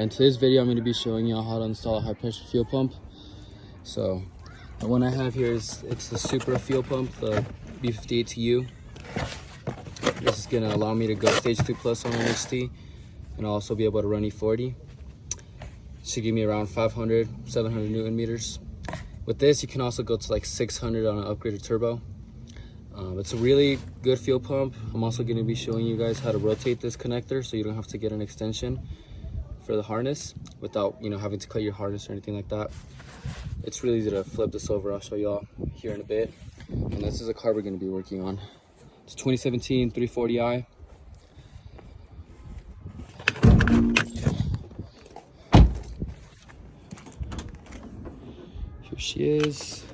In today's video, I'm going to be showing you how to install a high pressure fuel pump. So the one I have here it's the super fuel pump, the B58 TU. This is going to allow me to go stage 2 plus on NHT and also be able to run E40. Should give me around 500, 700 Newton meters. With this, you can also go to like 600 on an upgraded turbo. It's a really good fuel pump. I'm also going to be showing you guys how to rotate this connector so you don't have to get an extension for the harness without having to cut your harness or anything like that. It's really easy to flip this over. I'll show y'all here in a bit. And this is a car we're going to be working on. It's 2017 340i. Here she is.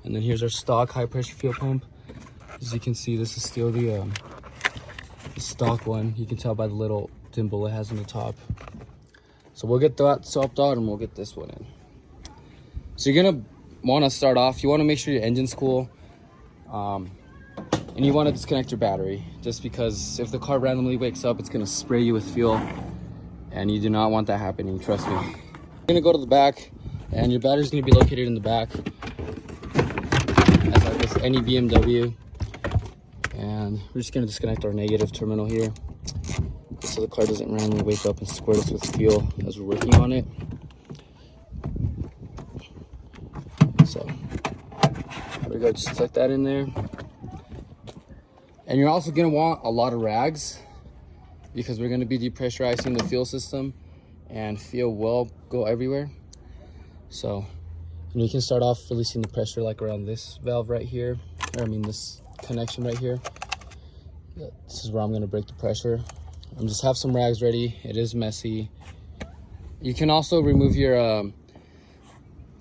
And then here's our stock high pressure fuel pump. As you can see, this is still the stock one. You can tell by the little dimple it has on the top. So we'll get that swapped out and we'll get this one in. So you're gonna want to start off, you want to make sure your engine's cool, and you want to disconnect your battery, just because if the car randomly wakes up, it's gonna spray you with fuel, and you do not want that happening, trust me. You're gonna go to the back, and your battery's gonna be located in the back, as like with any BMW. And we're just gonna disconnect our negative terminal here, so the car doesn't randomly wake up and squirt us with fuel as we're working on it. So there we go, just tuck that in there. And you're also gonna want a lot of rags because we're gonna be depressurizing the fuel system, and fuel will go everywhere. So you can start off releasing the pressure like around this valve right here, or I mean this connection right here. This is where I'm gonna break the pressure. Just have some rags ready. It is messy. You can also remove your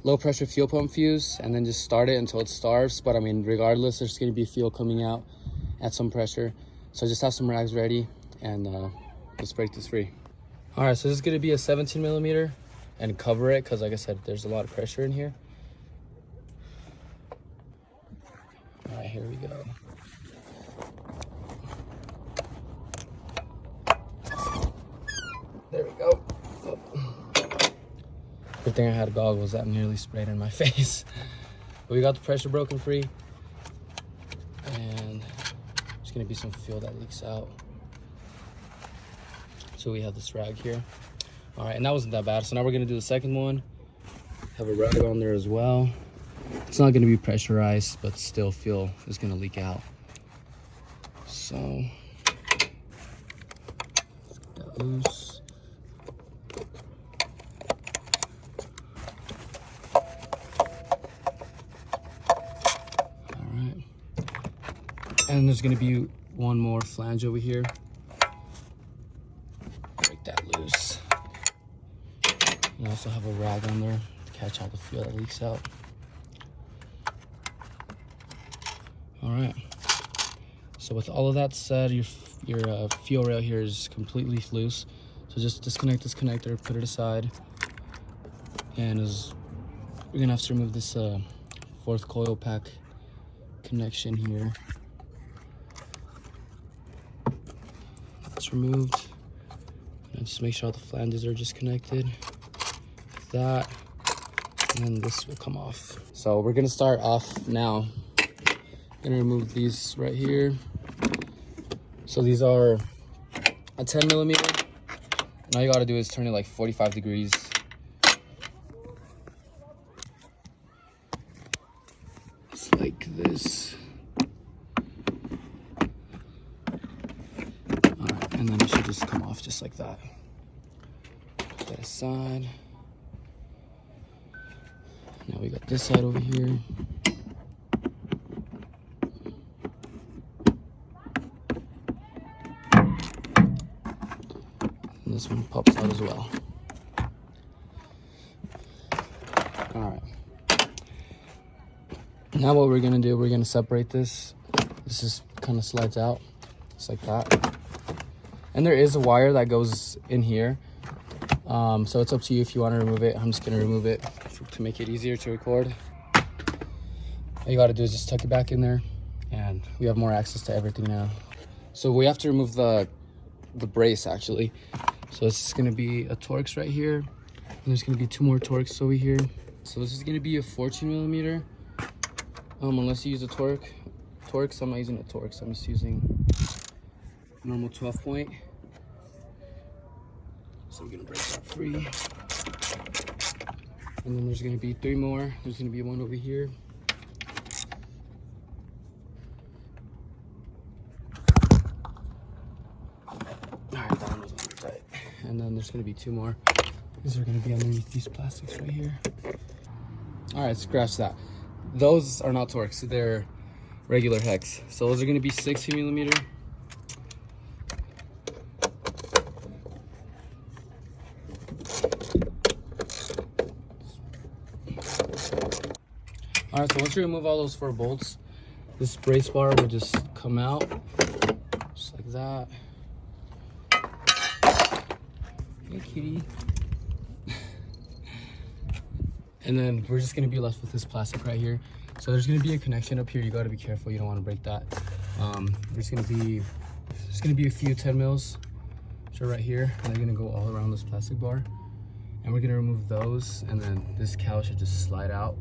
low pressure fuel pump fuse and then just start it until it starves. But I mean, regardless, there's gonna be fuel coming out at some pressure. So just have some rags ready and let's break this free. All right, so this is gonna be a 17 millimeter and cover it because like I said, there's a lot of pressure in here. All right, here we go. There we go. Oh. Good thing I had goggles, that nearly sprayed in my face. But we got the pressure broken free. And there's gonna be some fuel that leaks out. So we have this rag here. All right, and that wasn't that bad. So now we're gonna do the second one. Have a rag on there as well. It's not gonna be pressurized, but still fuel is gonna leak out. So, that loose. And there's gonna be one more flange over here. Break that loose. And I also have a rag on there to catch all the fuel that leaks out. All right. So with all of that said, your fuel rail here is completely loose. So just disconnect this connector, put it aside. And we're gonna have to remove this fourth coil pack connection here. It's removed, and just make sure all the flanges are just connected like that, and then this will come off. So we're gonna start off now. Gonna remove these right here. So these are a 10 millimeter, and all you gotta do is turn it like 45 degrees. It's like this. And then it should just come off just like that. Put that aside. Now we got this side over here. And this one pops out as well. All right. Now what we're gonna do, we're gonna separate this. This just kind of slides out, just like that. And there is a wire that goes in here. So it's up to you if you want to remove it. I'm just going to remove it to make it easier to record. All you got to do is just tuck it back in there, and we have more access to everything now. So we have to remove the brace actually. So So this is gonna be a Torx right here, and there's gonna be 2 more Torx over here. So this is gonna be a 14 millimeter, unless you use a Torx. I'm not using a Torx, I'm just using normal 12 point. So we're gonna break that free. And then there's gonna be 3 more. There's gonna be one over here. Alright, that one was under tight. And then there's gonna be 2 more. These are gonna be underneath these plastics right here. Alright, scratch that. Those are not Torx, they're regular hex. So those are gonna be 60 millimeter. Alright, so once you remove all those 4 bolts, this brace bar will just come out, just like that. Hey, kitty. And then we're just gonna be left with this plastic right here. So there's gonna be a connection up here. You gotta be careful, you don't wanna break that. There's gonna be a few 10 mils, so right here, and they're gonna go all around this plastic bar. And we're gonna remove those, and then this cowl should just slide out.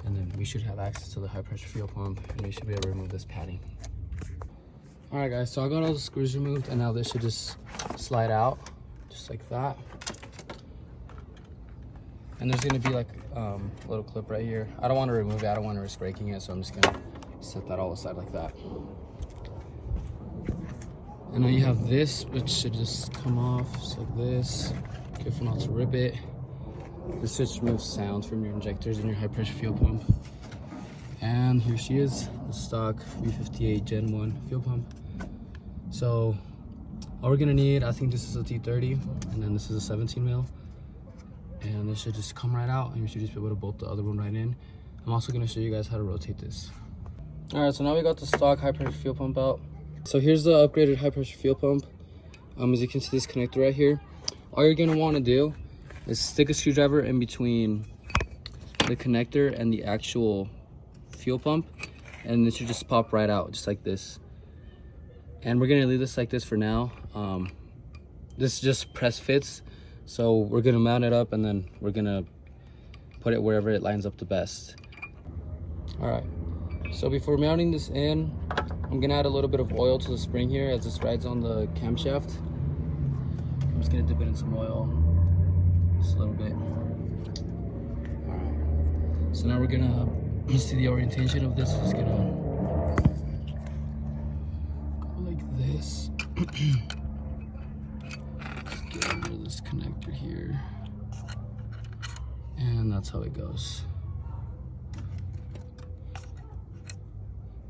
And then we should have access to the high pressure fuel pump, and we should be able to remove this padding. All right guys, so I got all the screws removed, and now this should just slide out, just like that. And there's gonna be like a little clip right here. I don't wanna remove it, I don't wanna risk breaking it, so I'm just gonna set that all aside like that. And now you have this, which should just come off just like this. Careful not to rip it. This just removes sound from your injectors and your high pressure fuel pump. And here she is, the stock B58 Gen 1 fuel pump. So all we're gonna need, I think this is a T30, and then this is a 17 mil. And this should just come right out, and you should just be able to bolt the other one right in. I'm also gonna show you guys how to rotate this. All right, so now we got the stock high pressure fuel pump out. So here's the upgraded high pressure fuel pump. As you can see, this connector right here. All you're gonna wanna do is stick a screwdriver in between the connector and the actual fuel pump, and it should just pop right out, just like this. And we're gonna leave this like this for now. This just press fits, so we're gonna mount it up, and then we're gonna put it wherever it lines up the best. All right, so before mounting this in, I'm gonna add a little bit of oil to the spring here as this rides on the camshaft. I'm just gonna dip it in some oil, just a little bit. All right, so now we're gonna see the orientation of this. It's gonna go like this. Just get rid of this connector here, and that's how it goes.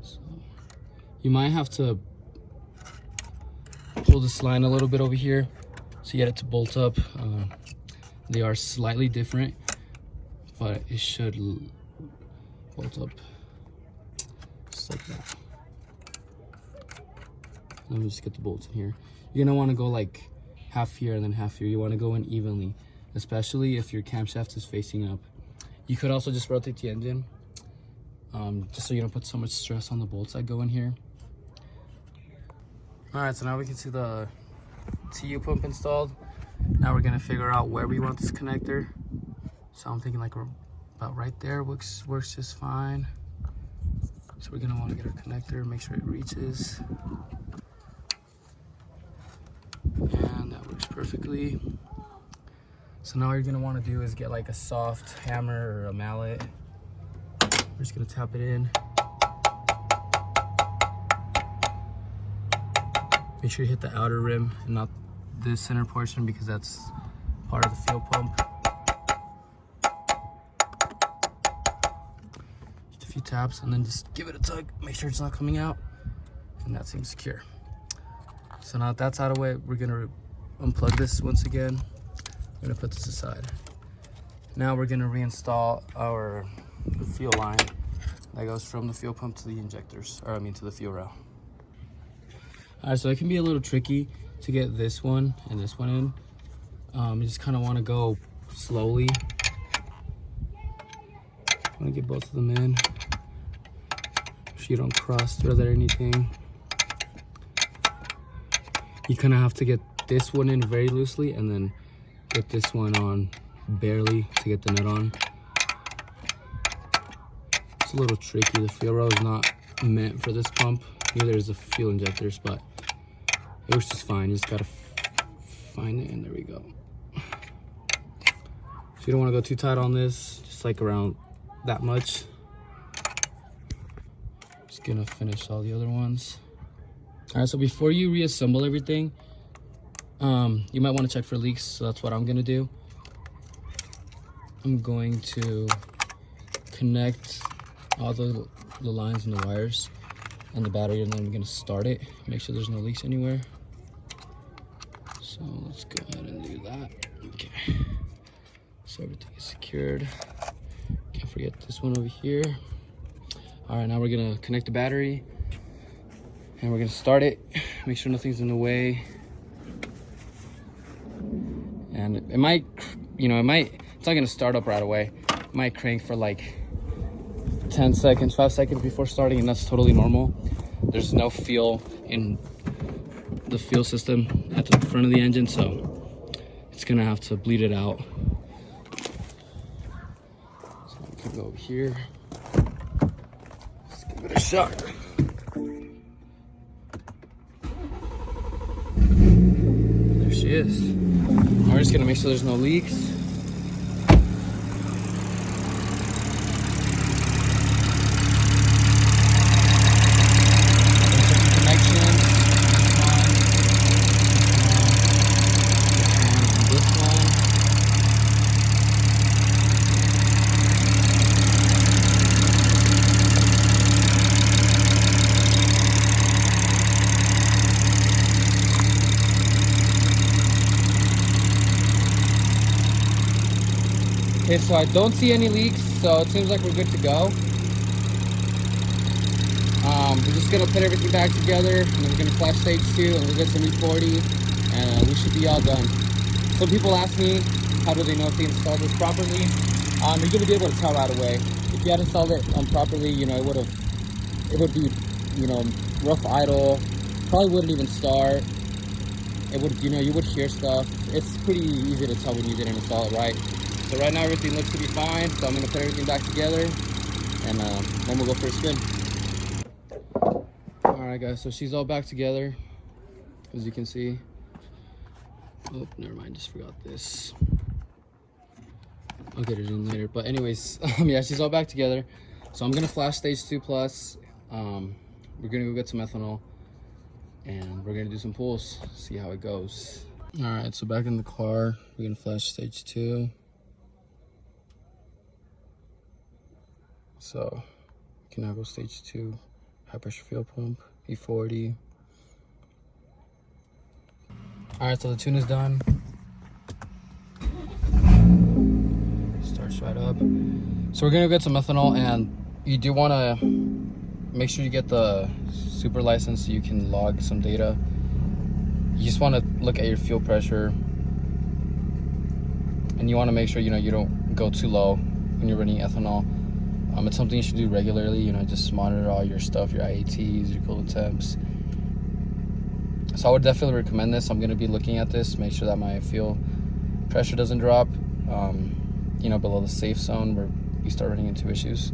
So you might have to pull this line a little bit over here so you get it to bolt up. They are slightly different, but it should bolt up just like that. Let me just get the bolts in here. You're gonna want to go like half here and then half here. You want to go in evenly, especially if your camshaft is facing up. You could also just rotate the engine, just so you don't put so much stress on the bolts that go in here. All right, so now we can see the TU pump installed. Now we're gonna figure out where we want this connector. So I'm thinking like about right there works just fine. So we're gonna want to get our connector, make sure it reaches. And that works perfectly. So now all you're gonna want to do is get like a soft hammer or a mallet. We're just gonna tap it in. Make sure you hit the outer rim and not this center portion, because that's part of the fuel pump. Just a few taps, and then just give it a tug. Make sure it's not coming out, and that seems secure. So now that that's out of the way, we're gonna unplug this once again. We're gonna put this aside. Now we're gonna reinstall our fuel line that goes from the fuel pump to the injectors, or I mean to the fuel rail. All right, so it can be a little tricky to get this one and this one in. You just kind of want to go slowly. Want to get both of them in so you don't cross thread or anything. You kind of have to get this one in very loosely and then get this one on barely to get the nut on. It's a little tricky. The fuel rail is not meant for this pump. Neither is the fuel injectors, but it works just fine. You just gotta find it, and there we go. So you don't want to go too tight on this, just like around that much. Just gonna finish all the other ones. All right, so before you reassemble everything, you might want to check for leaks. So that's what I'm gonna do. I'm going to connect all the lines and the wires and the battery, and then I'm gonna start it. Make sure there's no leaks anywhere. So let's go ahead and do that. Okay. So everything is secured. Can't forget this one over here. All right, now we're gonna connect the battery and we're gonna start it. Make sure nothing's in the way. And it might, it's not gonna start up right away. It might crank for like 10 seconds, 5 seconds before starting, and that's totally normal. There's no fuel in the fuel system at the front of the engine, so it's gonna have to bleed it out. So I can go over here. Let's give it a shot. There she is. We're just gonna make sure there's no leaks. Okay, so I don't see any leaks, so it seems like we're good to go. We're just gonna put everything back together, and then we're gonna flash stage 2, and we'll get some E40, and we should be all done. Some people ask me, how do they know if they installed this properly? You're gonna be able to tell right away. If you had installed it properly, it would be, rough idle, probably wouldn't even start. It would, you would hear stuff. It's pretty easy to tell when you didn't install it right. So right now everything looks to be fine, so I'm gonna put everything back together, and then we'll go for a spin. All right, guys, so she's all back together, as you can see. Oh, never mind, just forgot this. I'll get it in later, but anyways, yeah, she's all back together. So I'm gonna flash stage 2 plus. We're gonna go get some ethanol, and we're gonna do some pulls, see how it goes. All right, so back in the car, we're gonna flash stage 2. So we can now go stage 2, high pressure fuel pump, E40. All right, so the tune is done. Starts right up. So we're gonna get some ethanol, and you do wanna make sure you get the super license so you can log some data. You just wanna look at your fuel pressure, and you wanna make sure, you don't go too low when you're running ethanol. It's something you should do regularly, just monitor all your stuff, your IATs, your coolant temps. So I would definitely recommend this. I'm gonna be looking at this, make sure that my fuel pressure doesn't drop, below the safe zone where you start running into issues.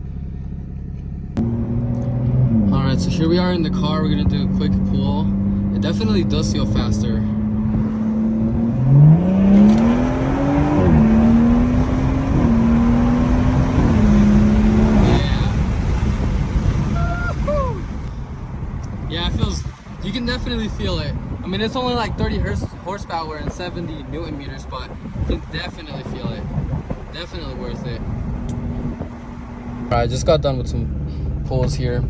All right, so here we are in the car. We're gonna do a quick pull. It definitely does feel faster. Yeah, it feels, you can definitely feel it. I mean, it's only like 30 horsepower and 70 Newton meters, but you can definitely feel it. Definitely worth it. All right, just got done with some pulls here.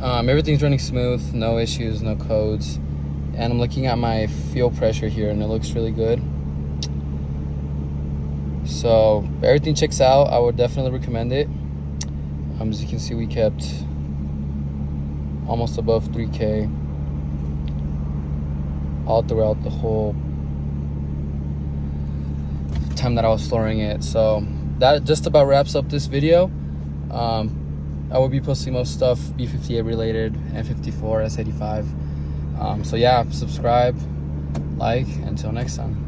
Everything's running smooth, no issues, no codes. And I'm looking at my fuel pressure here, and it looks really good. So everything checks out. I would definitely recommend it. As you can see, we kept almost above 3K all throughout the whole time that I was flooring it. So that just about wraps up this video. I will be posting most stuff B58 related, and 54, S85. So yeah, subscribe, like. Until next time.